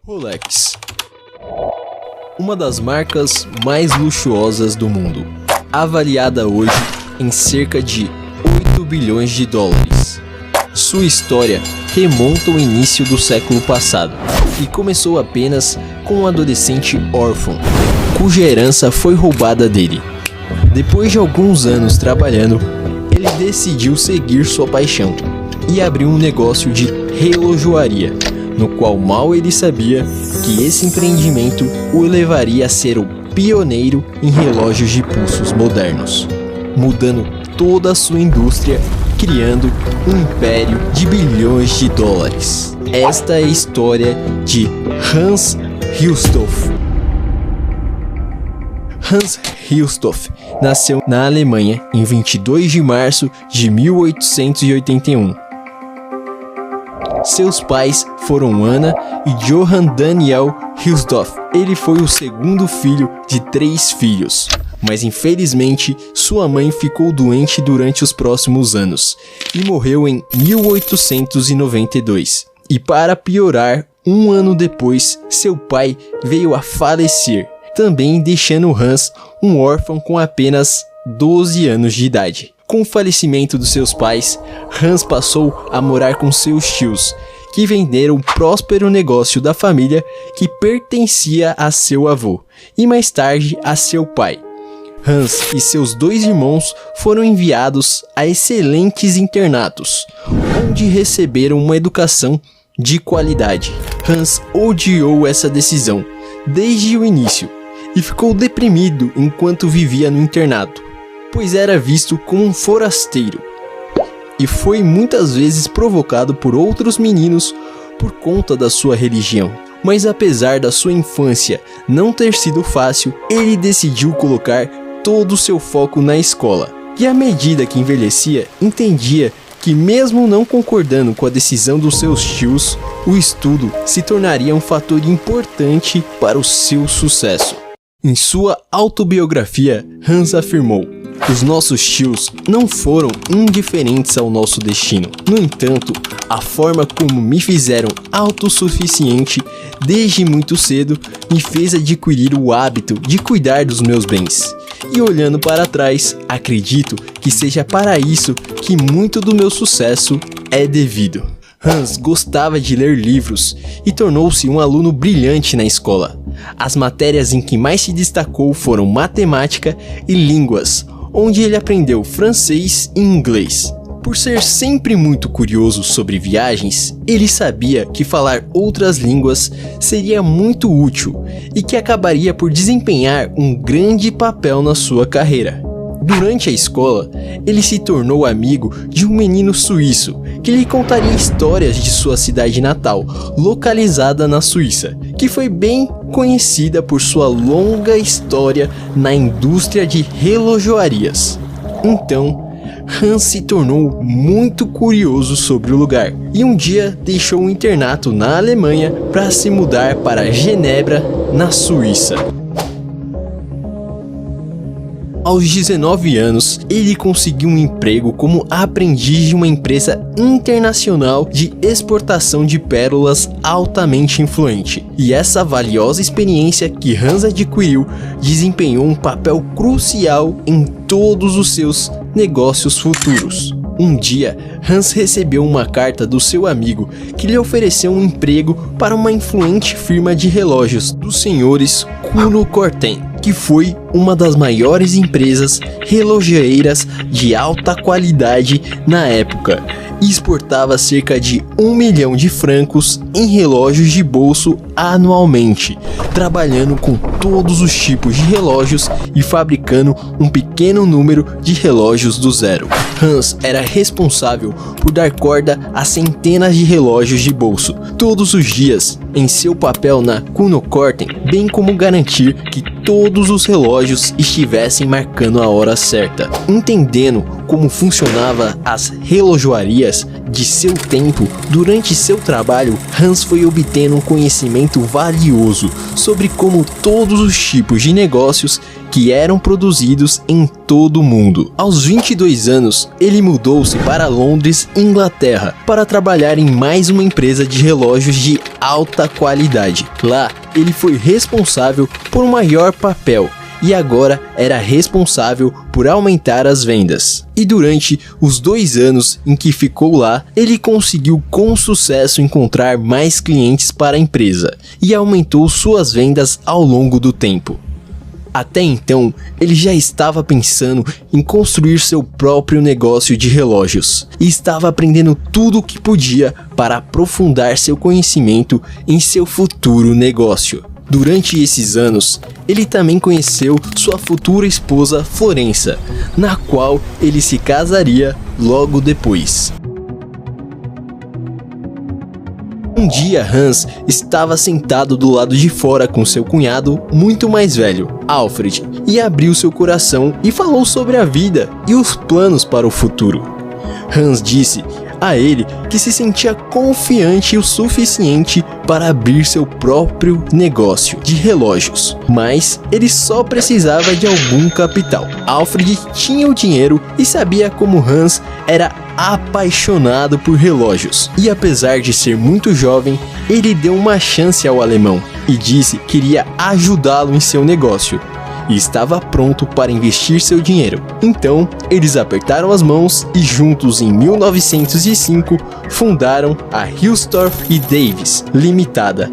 Rolex, uma das marcas mais luxuosas do mundo, avaliada hoje em cerca de 8 bilhões de dólares. Sua história remonta ao início do século passado e começou apenas com um adolescente órfão, cuja herança foi roubada dele. Depois de alguns anos trabalhando, ele decidiu seguir sua paixão e abriu um negócio de relojoaria, no qual mal ele sabia que esse empreendimento o levaria a ser o pioneiro em relógios de pulsos modernos, mudando toda a sua indústria, criando um império de bilhões de dólares. Esta é a história de Hans Hilsdorf. Hans Hilsdorf nasceu na Alemanha em 22 de março de 1881. Seus pais foram Anna e Johann Daniel Hilsdorf. Ele foi o segundo filho de 3 filhos, mas infelizmente sua mãe ficou doente durante os próximos anos e morreu em 1892. E para piorar, um ano depois, seu pai veio a falecer, também deixando Hans um órfão com apenas 12 anos de idade. Com o falecimento dos seus pais, Hans passou a morar com seus tios, que venderam o próspero negócio da família que pertencia a seu avô e mais tarde a seu pai. Hans e seus 2 irmãos foram enviados a excelentes internatos, onde receberam uma educação de qualidade. Hans odiou essa decisão desde o início e ficou deprimido enquanto vivia no internato, pois era visto como um forasteiro, e foi muitas vezes provocado por outros meninos por conta da sua religião. Mas apesar da sua infância não ter sido fácil, ele decidiu colocar todo o seu foco na escola. E à medida que envelhecia, entendia que mesmo não concordando com a decisão dos seus tios, o estudo se tornaria um fator importante para o seu sucesso. Em sua autobiografia, Hans afirmou: "Os nossos tios não foram indiferentes ao nosso destino. No entanto, a forma como me fizeram autossuficiente desde muito cedo me fez adquirir o hábito de cuidar dos meus bens. E olhando para trás, acredito que seja para isso que muito do meu sucesso é devido." Hans gostava de ler livros e tornou-se um aluno brilhante na escola. As matérias em que mais se destacou foram matemática e línguas, onde ele aprendeu francês e inglês. Por ser sempre muito curioso sobre viagens, ele sabia que falar outras línguas seria muito útil e que acabaria por desempenhar um grande papel na sua carreira. Durante a escola, ele se tornou amigo de um menino suíço que lhe contaria histórias de sua cidade natal, localizada na Suíça, que foi bem conhecida por sua longa história na indústria de relojoarias. Então, Hans se tornou muito curioso sobre o lugar e um dia deixou o internato na Alemanha para se mudar para Genebra, na Suíça. Aos 19 anos, ele conseguiu um emprego como aprendiz de uma empresa internacional de exportação de pérolas altamente influente. E essa valiosa experiência que Hans adquiriu desempenhou um papel crucial em todos os seus negócios futuros. Um dia, Hans recebeu uma carta do seu amigo que lhe ofereceu um emprego para uma influente firma de relógios dos senhores Kuno Corten, que foi uma das maiores empresas relojoeiras de alta qualidade na época e exportava cerca de 1 milhão de francos em relógios de bolso anualmente, trabalhando com todos os tipos de relógios e fabricando um pequeno número de relógios do zero. Hans era responsável por dar corda a centenas de relógios de bolso todos os dias em seu papel na Kuno Corten, bem como garantir que todos os relógios estivessem marcando a hora certa. Entendendo como funcionava as relojoarias de seu tempo, durante seu trabalho, Hans foi obtendo um conhecimento valioso sobre como todos os tipos de negócios que eram produzidos em todo o mundo. Aos 22 anos, ele mudou-se para Londres, Inglaterra, para trabalhar em mais uma empresa de relógios de alta qualidade. Lá, ele foi responsável por um maior papel e agora era responsável por aumentar as vendas. E durante os 2 anos em que ficou lá, ele conseguiu com sucesso encontrar mais clientes para a empresa e aumentou suas vendas ao longo do tempo. Até então, ele já estava pensando em construir seu próprio negócio de relógios e estava aprendendo tudo o que podia para aprofundar seu conhecimento em seu futuro negócio. Durante esses anos, ele também conheceu sua futura esposa Florença, na qual ele se casaria logo depois. Um dia Hans estava sentado do lado de fora com seu cunhado muito mais velho, Alfred, e abriu seu coração e falou sobre a vida e os planos para o futuro. Hans disse a ele que se sentia confiante o suficiente para abrir seu próprio negócio de relógios, mas ele só precisava de algum capital. Alfred tinha o dinheiro e sabia como Hans era apaixonado por relógios, e apesar de ser muito jovem, ele deu uma chance ao alemão e disse que iria ajudá-lo em seu negócio e estava pronto para investir seu dinheiro. Então, eles apertaram as mãos e juntos em 1905 fundaram a Hilstorf & Davis Limitada,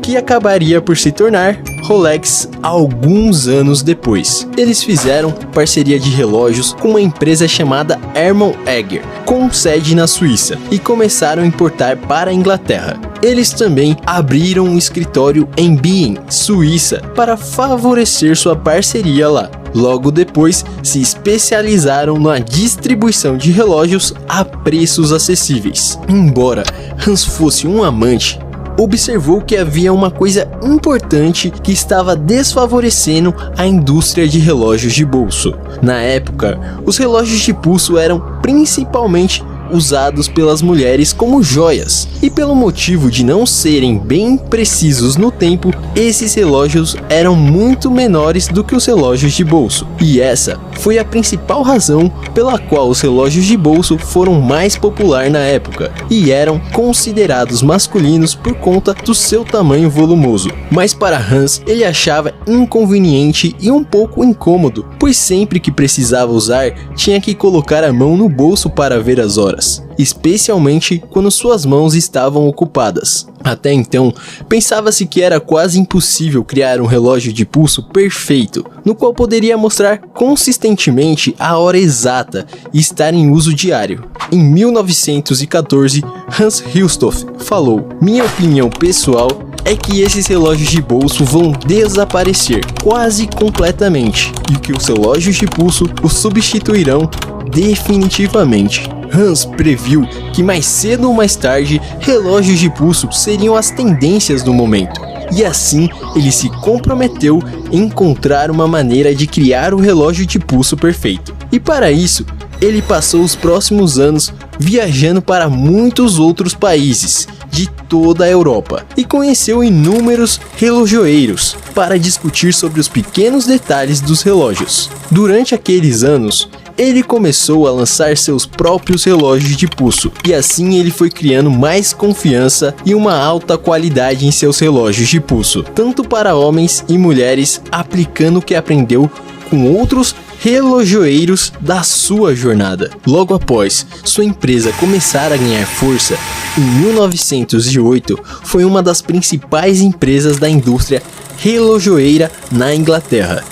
que acabaria por se tornar Rolex alguns anos depois. Eles fizeram parceria de relógios com uma empresa chamada Hermann Egger, com sede na Suíça, e começaram a importar para a Inglaterra. Eles também abriram um escritório em Bienne, Suíça, para favorecer sua parceria lá. Logo depois, se especializaram na distribuição de relógios a preços acessíveis. Embora Hans fosse um amante, observou que havia uma coisa importante que estava desfavorecendo a indústria de relógios de bolso. Na época, os relógios de pulso eram principalmente usados pelas mulheres como joias, e pelo motivo de não serem bem precisos no tempo, esses relógios eram muito menores do que os relógios de bolso, e essa foi a principal razão pela qual os relógios de bolso foram mais populares na época, e eram considerados masculinos por conta do seu tamanho volumoso. Mas para Hans, ele achava inconveniente e um pouco incômodo, pois sempre que precisava usar, tinha que colocar a mão no bolso para ver as horas, especialmente quando suas mãos estavam ocupadas. Até então, pensava-se que era quase impossível criar um relógio de pulso perfeito, no qual poderia mostrar consistentemente a hora exata e estar em uso diário. Em 1914, Hans Hilstorf falou: "Minha opinião pessoal é que esses relógios de bolso vão desaparecer quase completamente, e que os relógios de pulso os substituirão definitivamente." Hans previu que mais cedo ou mais tarde, relógios de pulso seriam as tendências do momento. E assim, ele se comprometeu em encontrar uma maneira de criar o relógio de pulso perfeito. E para isso, ele passou os próximos anos viajando para muitos outros países de toda a Europa e conheceu inúmeros relojoeiros para discutir sobre os pequenos detalhes dos relógios. Durante aqueles anos, ele começou a lançar seus próprios relógios de pulso, e assim ele foi criando mais confiança e uma alta qualidade em seus relógios de pulso, tanto para homens e mulheres, aplicando o que aprendeu com outros relojoeiros da sua jornada. Logo após sua empresa começar a ganhar força, em 1908 foi uma das principais empresas da indústria relojoeira na Inglaterra.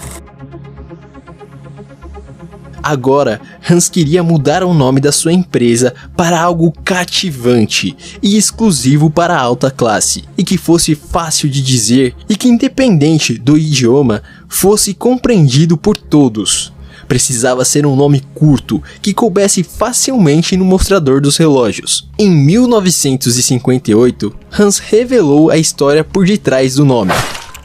Agora, Hans queria mudar o nome da sua empresa para algo cativante e exclusivo para a alta classe, e que fosse fácil de dizer e que, independente do idioma, fosse compreendido por todos. Precisava ser um nome curto, que coubesse facilmente no mostrador dos relógios. Em 1958, Hans revelou a história por detrás do nome,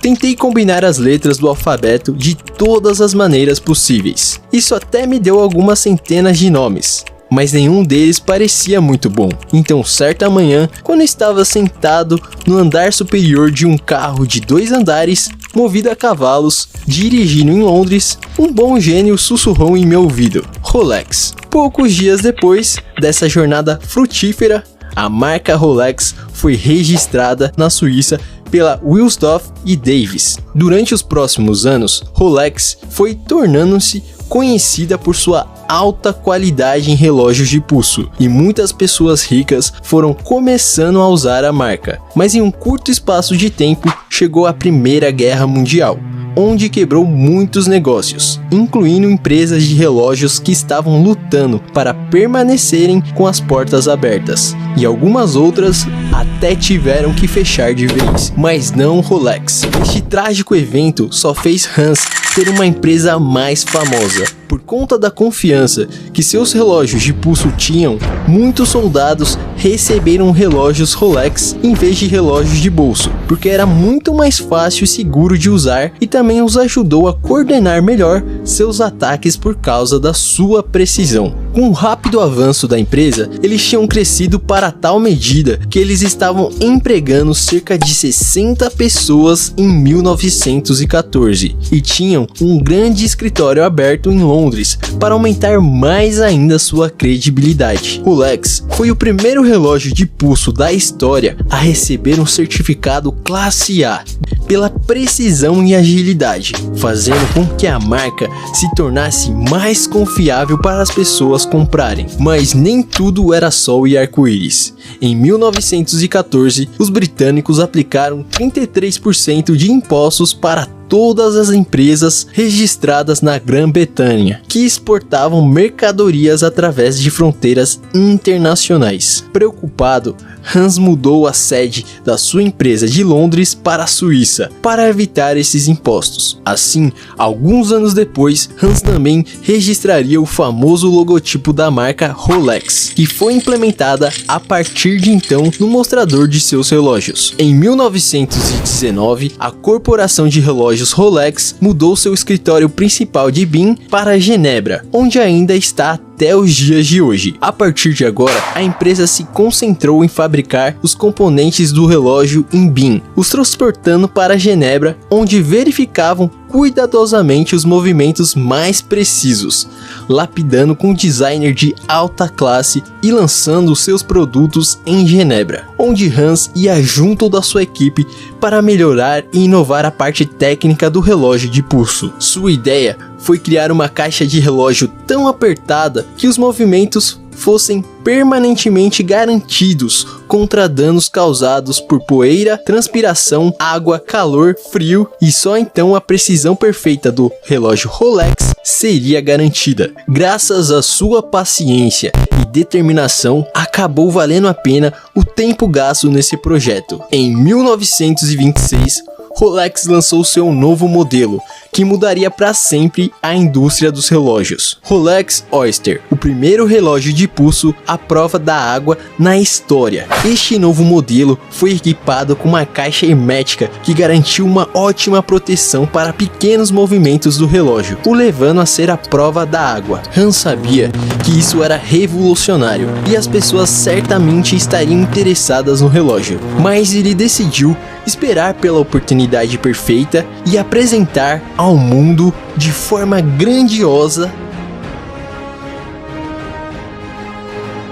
Tentei combinar as letras do alfabeto de todas as maneiras possíveis. Isso até me deu algumas centenas de nomes, mas nenhum deles parecia muito bom. Então, certa manhã, quando estava sentado no andar superior de um carro de 2 andares, movido a cavalos, dirigindo em Londres, um bom gênio sussurrou em meu ouvido: Rolex. Poucos dias depois dessa jornada frutífera, a marca Rolex foi registrada na Suíça pela Wilsdorf e Davis. Durante os próximos anos, Rolex foi tornando-se conhecida por sua alta qualidade em relógios de pulso, e muitas pessoas ricas foram começando a usar a marca. Mas em um curto espaço de tempo, chegou a Primeira Guerra Mundial, onde quebrou muitos negócios, incluindo empresas de relógios que estavam lutando para permanecerem com as portas abertas, e algumas outras até tiveram que fechar de vez, mas não Rolex. Este trágico evento só fez Hans ter uma empresa mais famosa. Por conta da confiança que seus relógios de pulso tinham, muitos soldados receberam relógios Rolex em vez de relógios de bolso, porque era muito mais fácil e seguro de usar, e também os ajudou a coordenar melhor seus ataques por causa da sua precisão. Com o rápido avanço da empresa, eles tinham crescido para tal medida que eles estavam empregando cerca de 60 pessoas em 1914 e tinham um grande escritório aberto em Londres para aumentar mais ainda sua credibilidade. Rolex foi o primeiro relógio de pulso da história a receber um certificado classe A pela precisão e agilidade, fazendo com que a marca se tornasse mais confiável para as pessoas comprarem. Mas nem tudo era sol e arco-íris. Em 1914, os britânicos aplicaram 33% de impostos para todas as empresas registradas na Grã-Bretanha que exportavam mercadorias através de fronteiras internacionais. Preocupado, Hans mudou a sede da sua empresa de Londres para a Suíça para evitar esses impostos. Assim, alguns anos depois, Hans também registraria o famoso logotipo da marca Rolex, que foi implementada a partir de então no mostrador de seus relógios. Em 1919, a corporação de relógios Rolex mudou seu escritório principal de Bin para Genebra, onde ainda está até os dias de hoje. A partir de agora, a empresa se concentrou em fabricar os componentes do relógio em Bin, os transportando para Genebra, onde verificavam cuidadosamente os movimentos mais precisos, lapidando com um designer de alta classe e lançando seus produtos em Genebra, onde Hans ia junto da sua equipe para melhorar e inovar a parte técnica do relógio de pulso. Sua ideia foi criar uma caixa de relógio tão apertada que os movimentos fossem permanentemente garantidos contra danos causados por poeira, transpiração, água, calor, frio, e só então a precisão perfeita do relógio Rolex seria garantida. Graças à sua paciência e determinação, acabou valendo a pena o tempo gasto nesse projeto. Em 1926, Rolex lançou seu novo modelo, que mudaria para sempre a indústria dos relógios. Rolex Oyster, o primeiro relógio de pulso à prova da água na história. Este novo modelo foi equipado com uma caixa hermética que garantiu uma ótima proteção para pequenos movimentos do relógio, o levando a ser a prova da água. Hans sabia que isso era revolucionário e as pessoas certamente estariam interessadas no relógio, mas ele decidiu esperar pela oportunidade perfeita e apresentar ao mundo de forma grandiosa.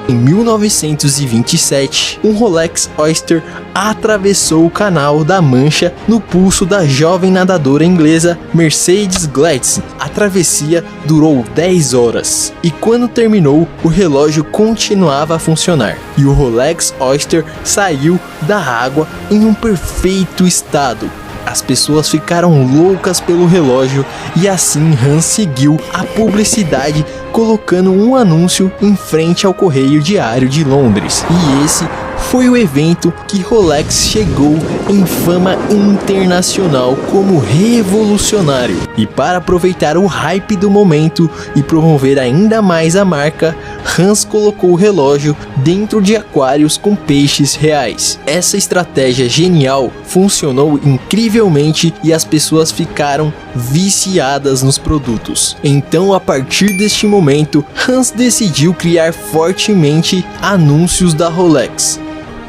Em 1927, um Rolex Oyster atravessou o Canal da Mancha no pulso da jovem nadadora inglesa Mercedes Gladstone. A travessia durou 10 horas e quando terminou, o relógio continuava a funcionar e o Rolex Oyster saiu da água em um perfeito estado. As pessoas ficaram loucas pelo relógio e assim Hans seguiu a publicidade colocando um anúncio em frente ao Correio Diário de Londres. E esse foi o evento que Rolex chegou em fama internacional como revolucionário. E para aproveitar o hype do momento e promover ainda mais a marca, Hans colocou o relógio dentro de aquários com peixes reais. Essa estratégia genial funcionou incrivelmente e as pessoas ficaram viciadas nos produtos. Então, a partir deste momento, Hans decidiu criar fortemente anúncios da Rolex.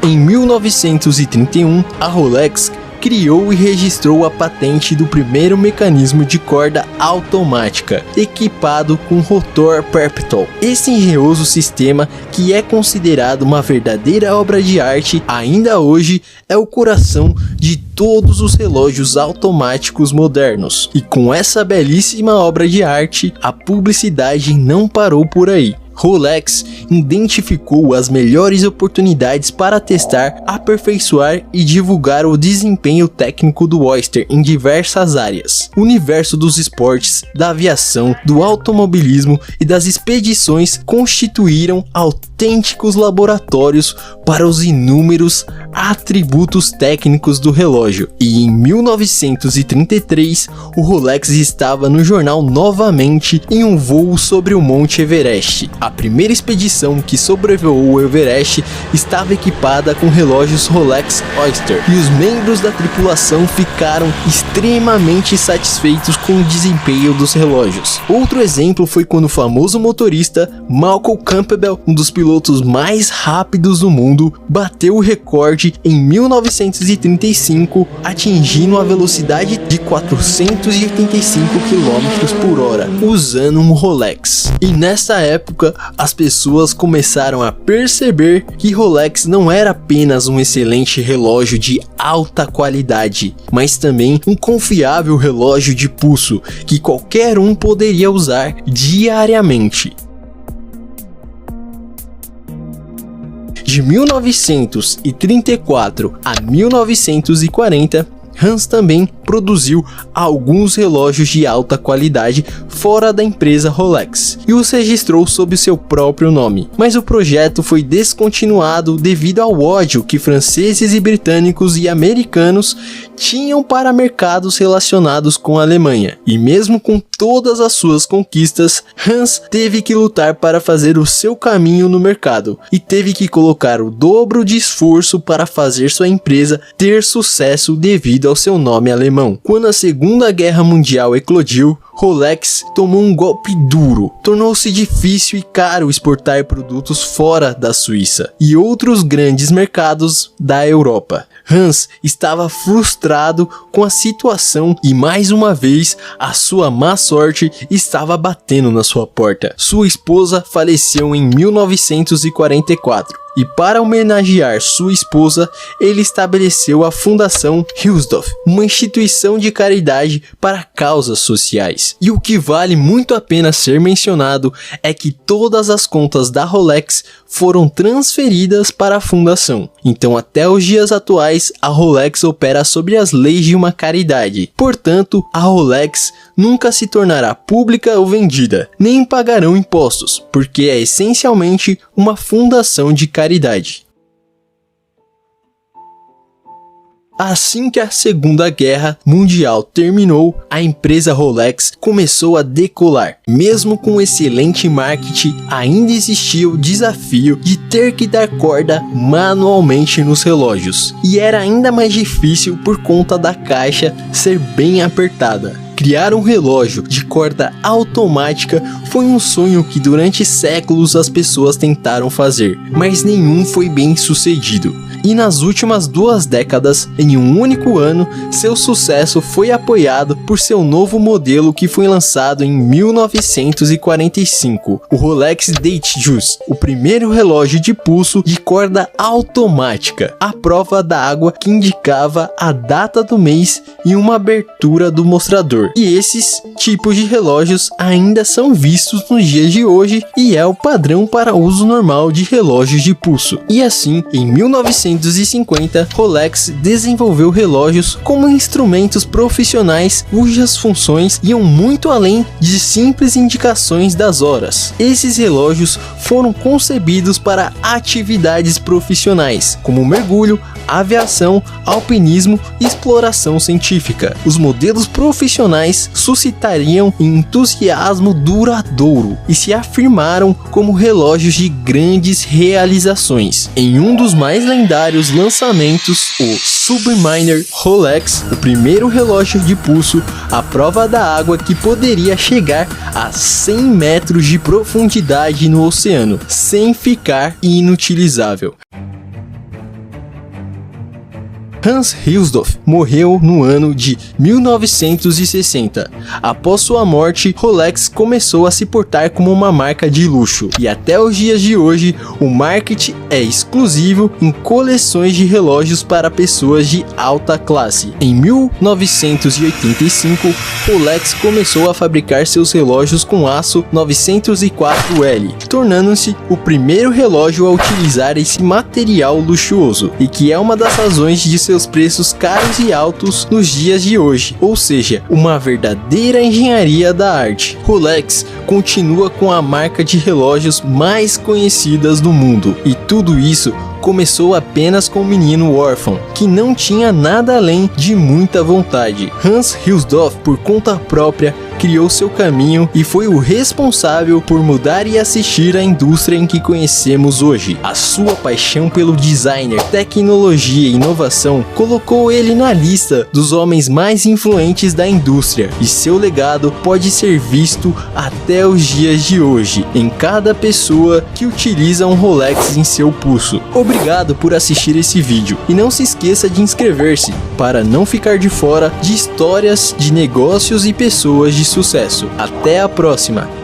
Em 1931, a Rolex criou e registrou a patente do primeiro mecanismo de corda automática, equipado com rotor perpetual. Esse engenhoso sistema, que é considerado uma verdadeira obra de arte, ainda hoje é o coração de todos os relógios automáticos modernos. E com essa belíssima obra de arte, a publicidade não parou por aí. Rolex identificou as melhores oportunidades para testar, aperfeiçoar e divulgar o desempenho técnico do Oyster em diversas áreas. O universo dos esportes, da aviação, do automobilismo e das expedições constituíram autênticos laboratórios para os inúmeros atributos técnicos do relógio. E em 1933, o Rolex estava no jornal novamente em um voo sobre o Monte Everest. A primeira expedição que sobrevoou o Everest estava equipada com relógios Rolex Oyster e os membros da tripulação ficaram extremamente satisfeitos com o desempenho dos relógios. Outro exemplo foi quando o famoso motorista Malcolm Campbell, um dos pilotos mais rápidos do mundo, bateu o recorde em 1935, atingindo a velocidade de 485 km por hora, usando um Rolex. E nessa época, as pessoas começaram a perceber que Rolex não era apenas um excelente relógio de alta qualidade, mas também um confiável relógio de pulso que qualquer um poderia usar diariamente. De 1934 a 1940, Hans também produziu alguns relógios de alta qualidade fora da empresa Rolex e os registrou sob o seu próprio nome, mas o projeto foi descontinuado devido ao ódio que franceses e britânicos e americanos tinham para mercados relacionados com a Alemanha. E mesmo com todas as suas conquistas, Hans teve que lutar para fazer o seu caminho no mercado e teve que colocar o dobro de esforço para fazer sua empresa ter sucesso devido ao seu nome alemão. Quando a Segunda Guerra Mundial eclodiu, Rolex tomou um golpe duro. Tornou-se difícil e caro exportar produtos fora da Suíça e outros grandes mercados da Europa. Hans estava frustrado com a situação e mais uma vez a sua má sorte estava batendo na sua porta. Sua esposa faleceu em 1944. E para homenagear sua esposa, ele estabeleceu a Fundação Hilsdorf, uma instituição de caridade para causas sociais. E o que vale muito a pena ser mencionado é que todas as contas da Rolex foram transferidas para a fundação. Então, até os dias atuais, a Rolex opera sob as leis de uma caridade. Portanto, a Rolex nunca se tornará pública ou vendida, nem pagarão impostos, porque é essencialmente uma fundação de caridade. Assim que a Segunda Guerra Mundial terminou, a empresa Rolex começou a decolar. Mesmo com excelente marketing, ainda existia o desafio de ter que dar corda manualmente nos relógios. E era ainda mais difícil por conta da caixa ser bem apertada. Criar um relógio de corda automática foi um sonho que durante séculos as pessoas tentaram fazer, mas nenhum foi bem sucedido. E nas últimas 2 décadas, em um único ano, seu sucesso foi apoiado por seu novo modelo que foi lançado em 1945, o Rolex Datejust, o primeiro relógio de pulso de corda automática, à prova da água que indicava a data do mês e uma abertura do mostrador. E esses tipos de relógios ainda são vistos nos dias de hoje e é o padrão para uso normal de relógios de pulso. E assim, em 1945, 1950, Rolex desenvolveu relógios como instrumentos profissionais cujas funções iam muito além de simples indicações das horas. Esses relógios foram concebidos para atividades profissionais, como mergulho, aviação, alpinismo e exploração científica. Os modelos profissionais suscitariam entusiasmo duradouro e se afirmaram como relógios de grandes realizações. Em um dos mais lendários lançamentos, o Submariner Rolex, o primeiro relógio de pulso à prova da água que poderia chegar a 100 metros de profundidade no oceano, sem ficar inutilizável. Hans Hilsdorf morreu no ano de 1960. Após sua morte, Rolex começou a se portar como uma marca de luxo, e até os dias de hoje, o marketing é exclusivo em coleções de relógios para pessoas de alta classe. Em 1985, Rolex começou a fabricar seus relógios com aço 904L, tornando-se o primeiro relógio a utilizar esse material luxuoso, e que é uma das razões de seus preços caros e altos nos dias de hoje, ou seja, uma verdadeira engenharia da arte. Rolex continua com a marca de relógios mais conhecidas do mundo, e tudo isso começou apenas com um menino órfão, que não tinha nada além de muita vontade. Hans Hilsdorf, por conta própria, criou seu caminho e foi o responsável por mudar e assistir a indústria em que conhecemos hoje. A sua paixão pelo designer, tecnologia e inovação colocou ele na lista dos homens mais influentes da indústria, e seu legado pode ser visto até os dias de hoje, em cada pessoa que utiliza um Rolex em seu pulso. Obrigado por assistir esse vídeo, e não se esqueça de inscrever-se para não ficar de fora de histórias de negócios e pessoas de sucesso. Até a próxima!